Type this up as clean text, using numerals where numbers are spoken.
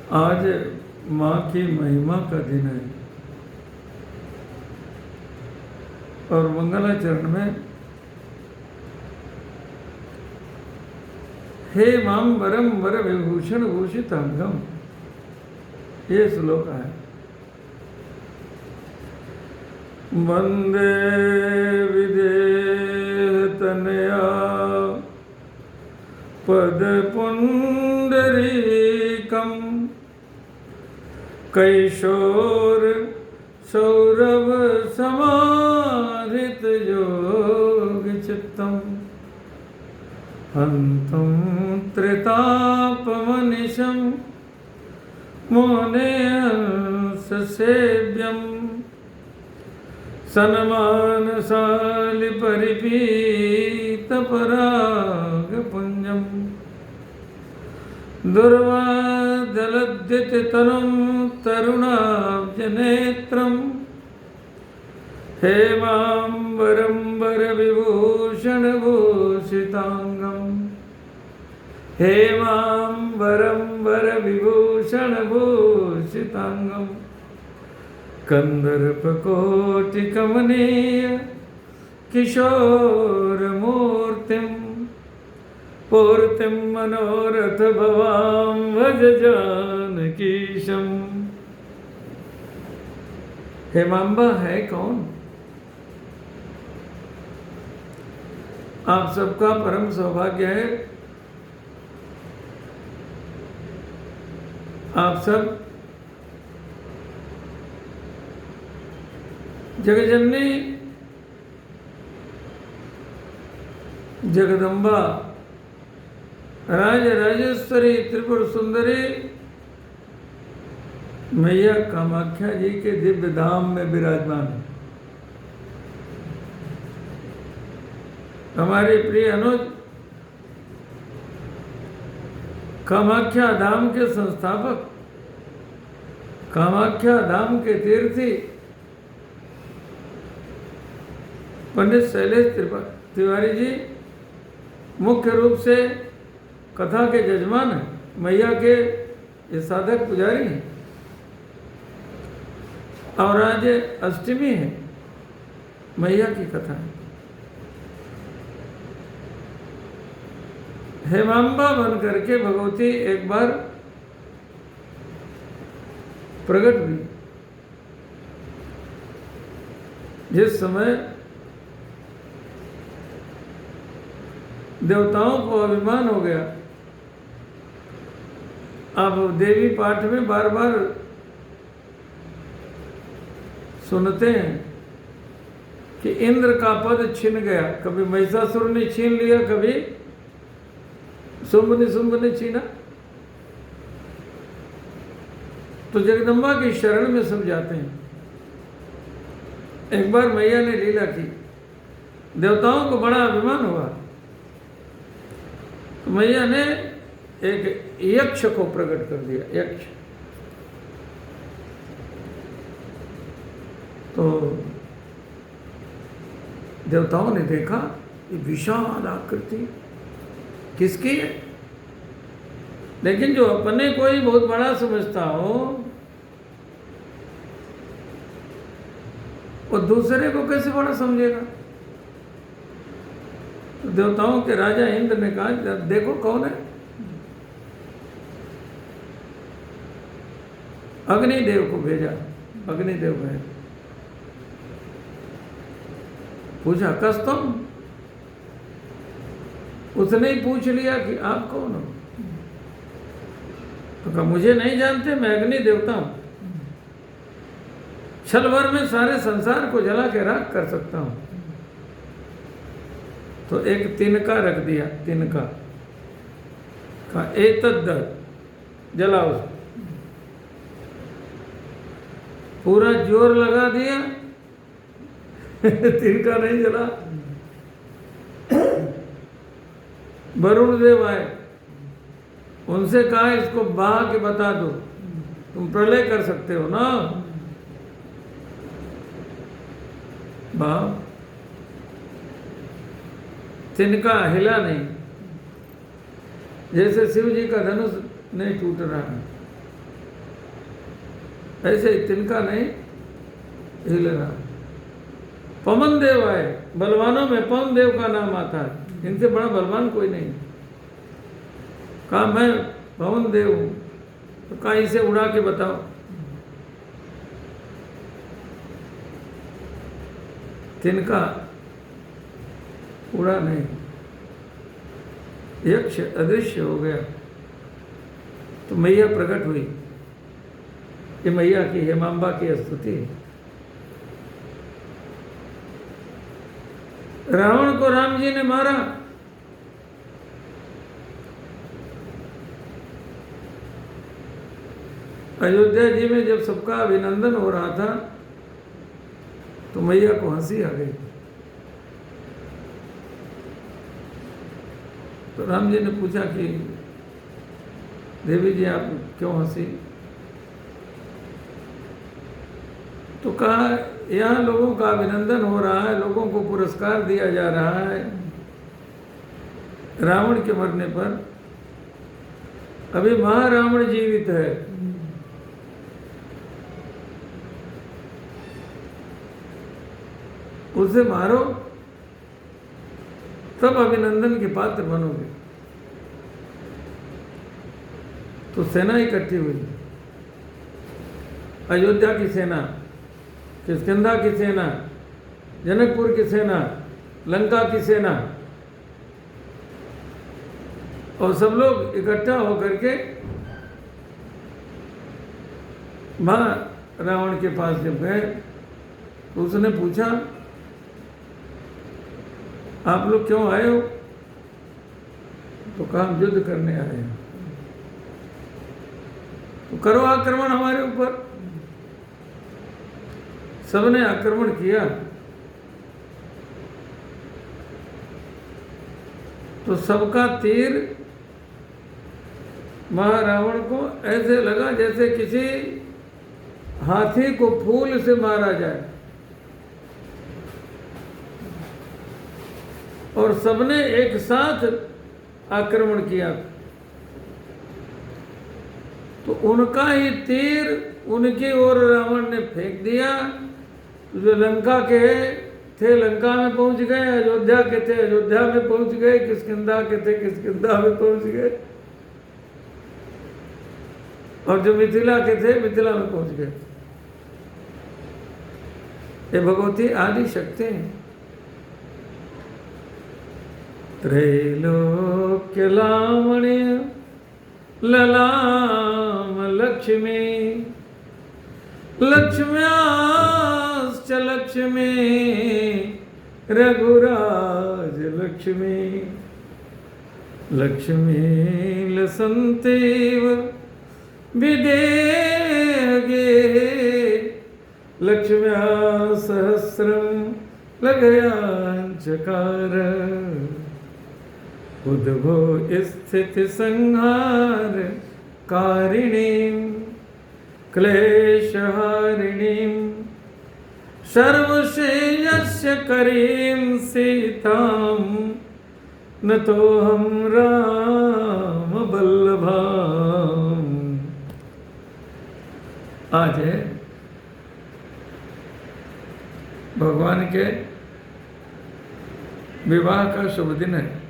आज माँ की महिमा का दिन है और मंगलाचरण में हे माम वरम वर विभूषण भूषित अंगम, ये श्लोक है। वंदे विदेह तनया पद पुंडरीकम कैशोर सौरभ समाहित योग चित्तम हंतुम त्रितापमनिशम मोहने हंस सेव्यम सन्मानशालि परिपीत पराग पुंजम दुर्वादलद्युत तनुं तरुणाब्जनेत्रं हेमाम्बरम्बर विभूषण भूषितांगम हेमाम्बरम्बर विभूषण भूषितांगम कंदर्पकोटिकमनीय किशोरमूर्तिं पूर्तिं मनोरथ भवां भज जानकीशं। हेमांबा है कौन? आप सबका परम सौभाग्य है, आप सब जगजननी जगदम्बा राज राजेश्वरी त्रिपुर सुंदरी मैया कामाख्या जी के दिव्य धाम में विराजमान है। हमारे प्रिय अनुज कामाख्या धाम के संस्थापक, कामाख्या धाम के तीर्थी पंडित शैलेश तिवारी जी मुख्य रूप से कथा के जजमान हैं, मैया के ये साधक पुजारी हैं और आज अष्टमी है, मैया की कथा है। हेमांबा बन करके भगवती एक बार प्रकट हुई, जिस समय देवताओं को अभिमान हो गया। अब देवी पाठ में बार बार सुनते हैं कि इंद्र का पद छिन गया, कभी महिषासुर ने छीन लिया, कभी शुंभ ने छीना। तो जगदम्बा की शरण में सब जाते हैं। एक बार मैया ने लीला की, देवताओं को बड़ा अभिमान हुआ, तो मैया ने एक यक्ष को प्रकट कर दिया। यक्ष तो देवताओं ने देखा ये विशाल आकृति किसकी है, लेकिन जो अपने को ही बहुत बड़ा समझता हो वो दूसरे को कैसे बड़ा समझेगा। तो देवताओं के राजा इंद्र ने कहा देखो कौन है। अग्निदेव को भेजा, अग्निदेव गए, पूछा कस्तम, उसने ही पूछ लिया कि आप कौन हो। तो कहा मुझे नहीं जानते, मैं अग्नि देवता हूं, छल भर में सारे संसार को जला के राख कर सकता हूं। तो एक तिनका रख दिया, तिनका कहा एतद् जलाओ, पूरा जोर लगा दिया तिनका नहीं जला। वरुण देव आए, उनसे कहा इसको बहा के बता दो, तुम प्रलय कर सकते हो ना। बहा, तिनका हिला नहीं, जैसे शिव जी का धनुष नहीं टूट रहा है। ऐसे ही तिनका नहीं हिल रहा। पवन देव आए, बलवानों में पवन देव का नाम आता है, इनसे बड़ा बलवान कोई नहीं। कहा मैं पवन देव हूं, तो कहा इसे उड़ा के बताओ। तिनका उड़ा नहीं, यक्ष अदृश्य हो गया। तो मैया प्रकट हुई। ये मैया की हेमांबा की स्तुति है। रावण को राम जी ने मारा, अयोध्या जी में जब सबका अभिनंदन हो रहा था तो मैया को हंसी आ गई। तो राम जी ने पूछा कि देवी जी आप क्यों हंसी? तो कहा यहाँ लोगों का अभिनंदन हो रहा है, लोगों को पुरस्कार दिया जा रहा है रावण के मरने पर। अभी महारावण जीवित है, उसे मारो तब अभिनंदन के पात्र बनोगे। तो सेना इकट्ठी हुई, अयोध्या की सेना, किष्किंधा की सेना, जनकपुर की सेना, लंका की सेना, और सब लोग इकट्ठा होकर के रावण के पास जब गए तो उसने पूछा आप लोग क्यों आए हो? तो कहा हम युद्ध करने आए हैं। तो करो आक्रमण हमारे ऊपर। सबने आक्रमण किया तो सबका तीर महारावण को ऐसे लगा जैसे किसी हाथी को फूल से मारा जाए, और सबने एक साथ आक्रमण किया। तो उनका ही तीर उनकी ओर रावण ने फेंक दिया। जो लंका के थे लंका में पहुंच गए, अयोध्या के थे अयोध्या में पहुंच गए, किष्किंधा के थे किष्किंधा में पहुंच गए, और जो मिथिला के थे मिथिला में पहुंच गए। ये भगवती आदि शक्ति हैं। त्रैलोक्य लावण्य ललाम लक्ष्मी, लक्ष्म्याश्च लक्ष्मी रघुराज लक्ष्मी, लक्ष्मी लसन्तेव विदेगे, लक्ष्म्या सहस्रम लगयांचकार, उद्भो स्थिति संहार कारिणीं क्लेशहारिणीं सर्वश्रेयस्य करीं सीतां नतोऽहं राम वल्लभाम्। आज है भगवान के विवाह का शुभ दिन है।